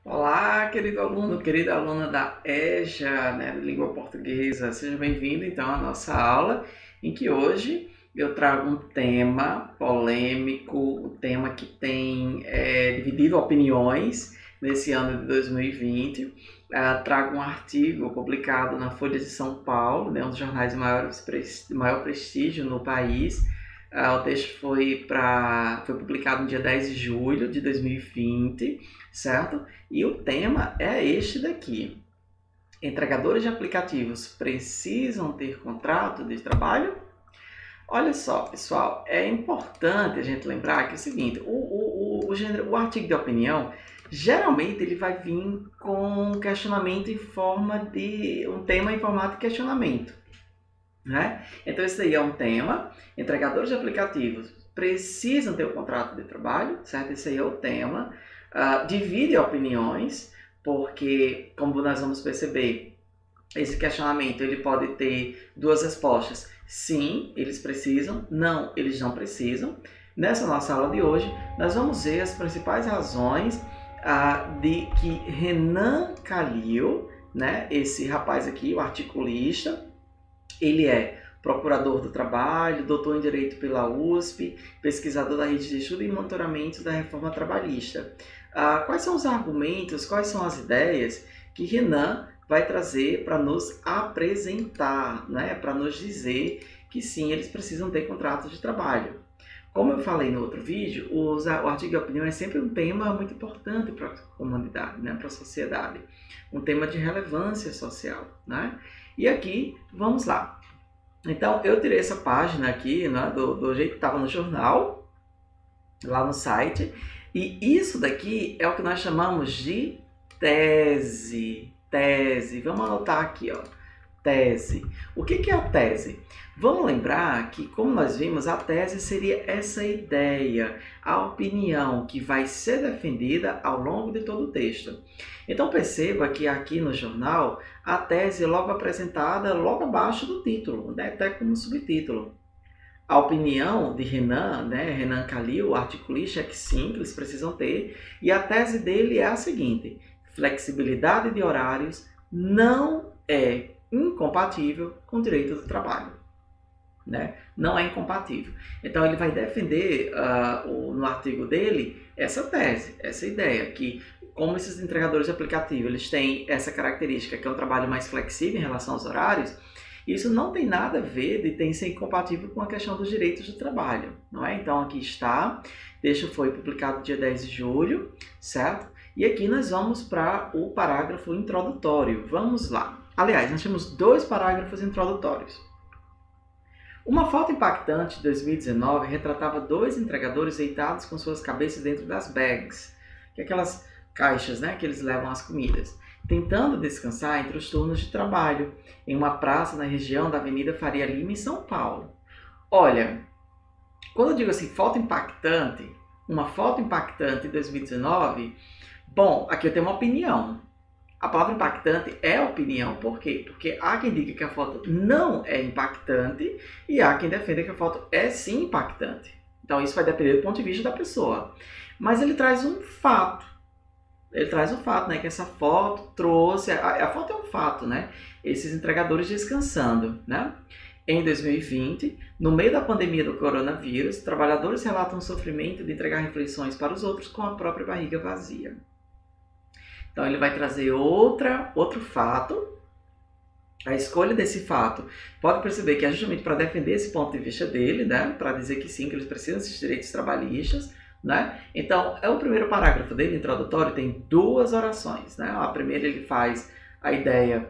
Olá, querido aluno, querida aluna da EJA, né, de Língua Portuguesa. Seja bem-vindo, então, à nossa aula, em que hoje eu trago um tema polêmico, um tema que tem dividido opiniões nesse ano de 2020. Trago um artigo publicado na Folha de São Paulo, né, um dos jornais de maior prestígio no país. O texto foi publicado no dia 10 de julho de 2020, certo? E o tema é este daqui. Entregadores de aplicativos precisam ter contrato de trabalho? Olha só, pessoal, é importante a gente lembrar que é o seguinte, o artigo de opinião, geralmente ele vai vir com questionamento em forma de um tema em formato de questionamento, né? Então esse aí é um tema, entregadores de aplicativos precisam ter um contrato de trabalho, certo? Esse aí é o tema. Divide opiniões, porque, como nós vamos perceber, esse questionamento ele pode ter duas respostas. Sim, eles precisam. Não, eles não precisam. Nessa nossa aula de hoje, nós vamos ver as principais razões de que Renan Calil, né, esse rapaz aqui, o articulista, ele é procurador do trabalho, doutor em Direito pela USP, pesquisador da rede de estudo e monitoramento da reforma trabalhista. Quais são os argumentos, quais são as ideias que Renan vai trazer para nos apresentar, né? Para nos dizer que sim, eles precisam ter contratos de trabalho. Como eu falei no outro vídeo, o artigo de opinião é sempre um tema muito importante para a comunidade, né? Para a sociedade, um tema de relevância social, né? E aqui, vamos lá. Então, eu tirei essa página aqui, né, do jeito que estava no jornal, lá no site, e isso daqui é o que nós chamamos de tese. Tese. Vamos anotar aqui, ó. Tese. O que é a tese? Vamos lembrar que, como nós vimos, a tese seria essa ideia, a opinião que vai ser defendida ao longo de todo o texto. Então perceba que aqui no jornal, a tese é logo apresentada logo abaixo do título, né? Até como subtítulo. A opinião de Renan, né, Renan Calil, o articulista, é que sim, que eles precisam ter, e a tese dele é a seguinte: flexibilidade de horários não é incompatível com o direito do trabalho. Né? Não é incompatível. Então ele vai defender no artigo dele essa tese, essa ideia, que como esses entregadores de aplicativo eles têm essa característica que é um trabalho mais flexível em relação aos horários, isso não tem nada a ver de ser incompatível com a questão dos direitos do trabalho, não é? Então aqui está, o texto foi publicado dia 10 de julho, certo? E aqui nós vamos para o parágrafo introdutório. Vamos lá. Aliás, nós temos dois parágrafos introdutórios. Uma foto impactante de 2019 retratava dois entregadores deitados com suas cabeças dentro das bags, que é aquelas caixas, né, que eles levam as comidas, tentando descansar entre os turnos de trabalho, em uma praça na região da Avenida Faria Lima, em São Paulo. Olha, quando eu digo assim, foto impactante, uma foto impactante de 2019, bom, aqui eu tenho uma opinião. A palavra impactante é opinião, por quê? Porque há quem diga que a foto não é impactante e há quem defenda que a foto é sim impactante. Então isso vai depender do ponto de vista da pessoa. Mas ele traz um fato. Ele traz um fato, né? Que essa foto trouxe... A foto é um fato, né? Esses entregadores descansando, né? Em 2020, no meio da pandemia do coronavírus, trabalhadores relatam o sofrimento de entregar refeições para os outros com a própria barriga vazia. Então ele vai trazer outro fato. A escolha desse fato pode perceber que é justamente para defender esse ponto de vista dele, né? Para dizer que sim, que eles precisam desses direitos trabalhistas, né? Então, o primeiro parágrafo dele, introdutório, tem duas orações, né? A primeira ele faz a ideia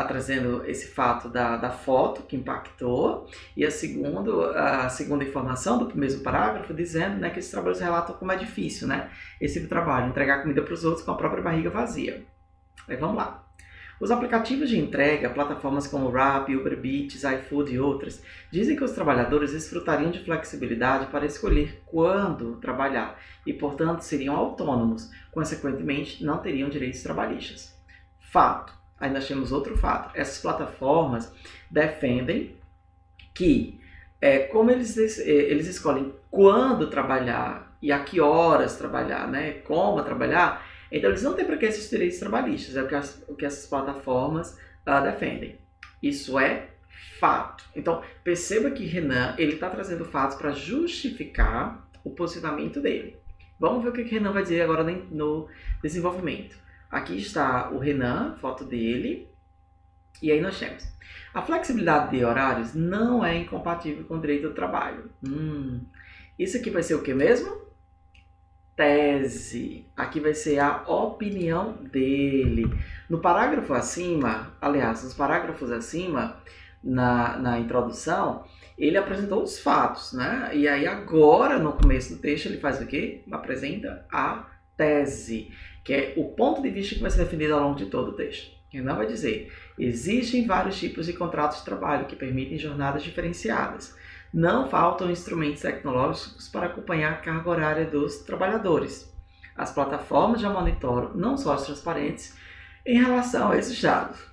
trazendo esse fato da foto que impactou, e a segunda informação do mesmo parágrafo dizendo, né, que esses trabalhadores relatam como é difícil, né, esse tipo de trabalho, entregar comida para os outros com a própria barriga vazia. Aí vamos lá. Os aplicativos de entrega, plataformas como Rappi, Uber Eats, iFood e outras, dizem que os trabalhadores desfrutariam de flexibilidade para escolher quando trabalhar e, portanto, seriam autônomos, consequentemente, não teriam direitos trabalhistas. Fato. Aí nós temos outro fato. Essas plataformas defendem que, como eles escolhem quando trabalhar e a que horas trabalhar, né, como trabalhar, Então eles não têm para que esses direitos trabalhistas, é o que essas plataformas defendem. Isso é fato. Então perceba que Renan está trazendo fatos para justificar o posicionamento dele. Vamos ver o que Renan vai dizer agora no desenvolvimento. Aqui está o Renan, foto dele, e aí nós temos: a flexibilidade de horários não é incompatível com o direito do trabalho. Isso aqui vai ser o que mesmo? Tese. Aqui vai ser a opinião dele. No parágrafo acima, aliás, nos parágrafos acima, na introdução, ele apresentou os fatos, né? E aí agora, no começo do texto, ele faz o quê? Apresenta a tese, que é o ponto de vista que vai ser definido ao longo de todo o texto. Ele não vai dizer: existem vários tipos de contratos de trabalho que permitem jornadas diferenciadas. Não faltam instrumentos tecnológicos para acompanhar a carga horária dos trabalhadores. As plataformas já monitoram não só as transparentes em relação a esses dados.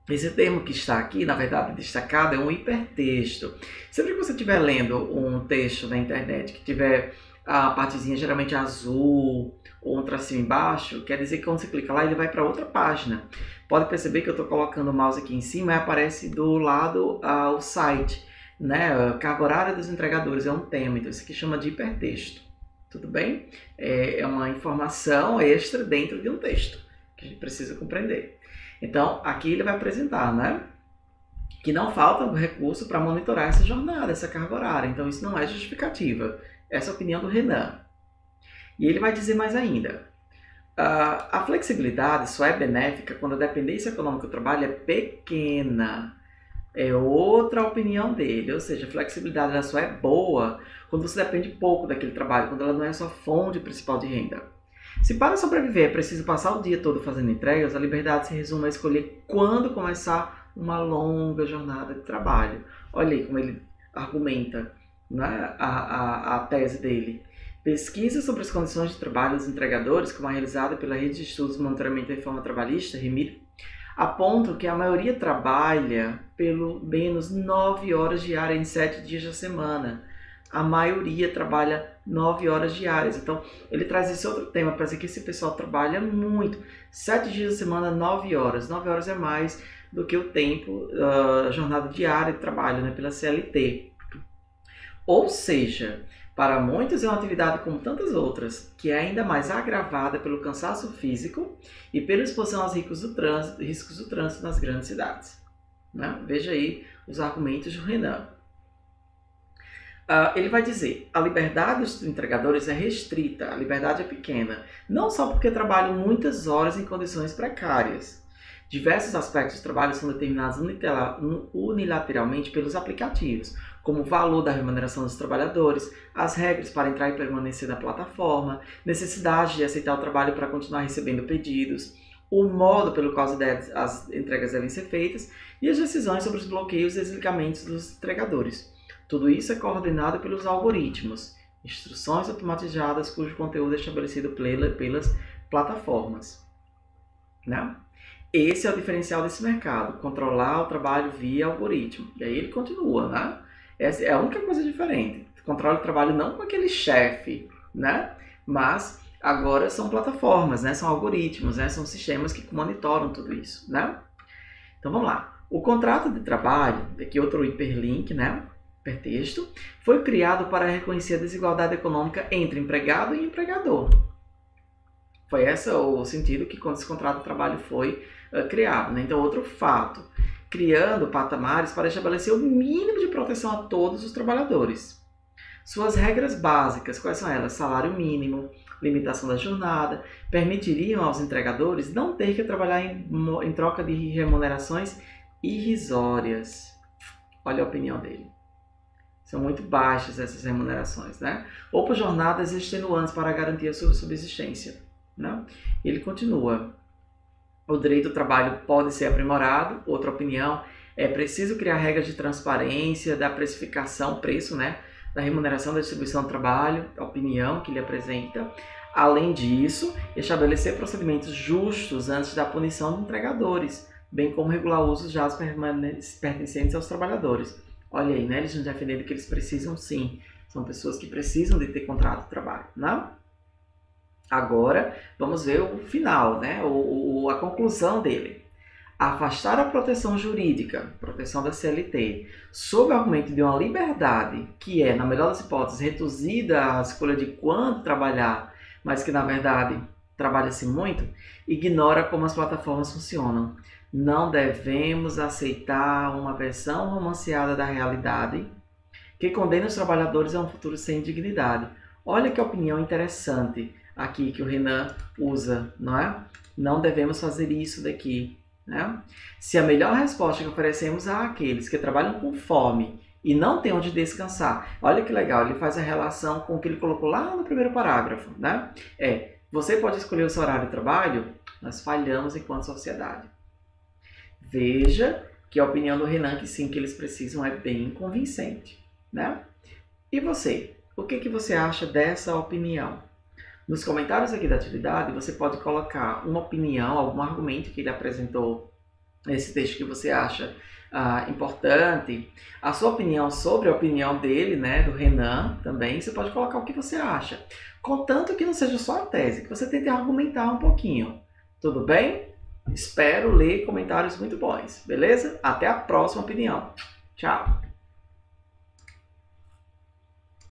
Esse termo que está aqui, na verdade, destacado, é um hipertexto. Sempre que você estiver lendo um texto na internet que tiver a partezinha geralmente azul ou um tracinho embaixo, quer dizer que quando você clica lá, ele vai para outra página. Pode perceber que eu estou colocando o mouse aqui em cima e aparece do lado o site, né? Carga horária dos entregadores é um tema, então isso aqui chama de hipertexto. Tudo bem? É uma informação extra dentro de um texto que a gente precisa compreender. Então, aqui ele vai apresentar, né, que não falta recurso para monitorar essa jornada, essa carga horária. Então, isso não é justificativa. Essa é a opinião do Renan. E ele vai dizer mais ainda: a flexibilidade só é benéfica quando a dependência econômica do trabalho é pequena. É outra opinião dele. Ou seja, a flexibilidade ela só é boa quando você depende pouco daquele trabalho, quando ela não é a sua fonte principal de renda. Se para sobreviver é preciso passar o dia todo fazendo entregas, a liberdade se resume a escolher quando começar uma longa jornada de trabalho. Olha aí como ele argumenta, né, a tese dele. Pesquisa sobre as condições de trabalho dos entregadores, como a realizada pela Rede de Estudos de Monitoramento da Reforma Trabalhista, REMIT, apontam que a maioria trabalha pelo menos 9 horas diárias em 7 dias da semana. A maioria trabalha 9 horas diárias. Então, ele traz esse outro tema para dizer que esse pessoal trabalha muito. 7 dias da semana, 9 horas. 9 horas é mais do que o tempo, a jornada diária de trabalho, né, pela CLT. Ou seja, para muitos é uma atividade como tantas outras, que é ainda mais agravada pelo cansaço físico e pela exposição aos riscos do trânsito nas grandes cidades. Né? Veja aí os argumentos do Renan. Ele vai dizer: a liberdade dos entregadores é restrita, a liberdade é pequena, não só porque trabalham muitas horas em condições precárias. Diversos aspectos do trabalho são determinados unilateralmente pelos aplicativos, como o valor da remuneração dos trabalhadores, as regras para entrar e permanecer na plataforma, necessidade de aceitar o trabalho para continuar recebendo pedidos, o modo pelo qual as entregas devem ser feitas e as decisões sobre os bloqueios e desligamentos dos entregadores. Tudo isso é coordenado pelos algoritmos, instruções automatizadas cujo conteúdo é estabelecido pelas plataformas. Né? Esse é o diferencial desse mercado, controlar o trabalho via algoritmo. E aí ele continua, né? Essa é a única coisa diferente. Controla o trabalho não com aquele chefe, né? Mas agora são plataformas, né? São algoritmos, né? São sistemas que monitoram tudo isso, né? Então vamos lá. O contrato de trabalho, aqui outro hiperlink, né? Hipertexto, foi criado para reconhecer a desigualdade econômica entre empregado e empregador. Foi esse o sentido que quando esse contrato de trabalho foi criado, né? Então, outro fato, criando patamares para estabelecer o mínimo de proteção a todos os trabalhadores. Suas regras básicas, quais são elas? Salário mínimo, limitação da jornada, permitiriam aos entregadores não ter que trabalhar em troca de remunerações irrisórias. Olha a opinião dele. São muito baixas essas remunerações, né? Ou por jornadas extenuantes para garantir a sua subsistência. Né? Ele continua: o direito do trabalho pode ser aprimorado. Outra opinião: é preciso criar regras de transparência da precificação, preço, né, da remuneração da distribuição do trabalho, a opinião que ele apresenta. Além disso, estabelecer procedimentos justos antes da punição de entregadores, bem como regular o uso de dados pertencentes aos trabalhadores. Olha aí, né, eles já defenderam que eles precisam sim, são pessoas que precisam de ter contrato de trabalho, né? Agora, vamos ver o final, né? A conclusão dele. Afastar a proteção jurídica, proteção da CLT, sob o argumento de uma liberdade que é, na melhor das hipóteses, reduzida à escolha de quando trabalhar, mas que, na verdade, trabalha-se muito, ignora como as plataformas funcionam. Não devemos aceitar uma versão romanceada da realidade que condena os trabalhadores a um futuro sem dignidade. Olha que opinião interessante aqui que o Renan usa, não é? Não devemos fazer isso daqui. Né? Se a melhor resposta que oferecemos àqueles que trabalham com fome e não têm onde descansar, olha que legal, ele faz a relação com o que ele colocou lá no primeiro parágrafo, né? Você pode escolher o seu horário de trabalho, nós falhamos enquanto sociedade. Veja que a opinião do Renan, que sim, que eles precisam, é bem convincente, né? E você? O que você acha dessa opinião? Nos comentários aqui da atividade, você pode colocar uma opinião, algum argumento que ele apresentou nesse texto que você acha importante, a sua opinião sobre a opinião dele, né, do Renan também, você pode colocar o que você acha. Contanto que não seja só a tese, que você tente argumentar um pouquinho. Tudo bem? Espero ler comentários muito bons, beleza? Até a próxima opinião. Tchau!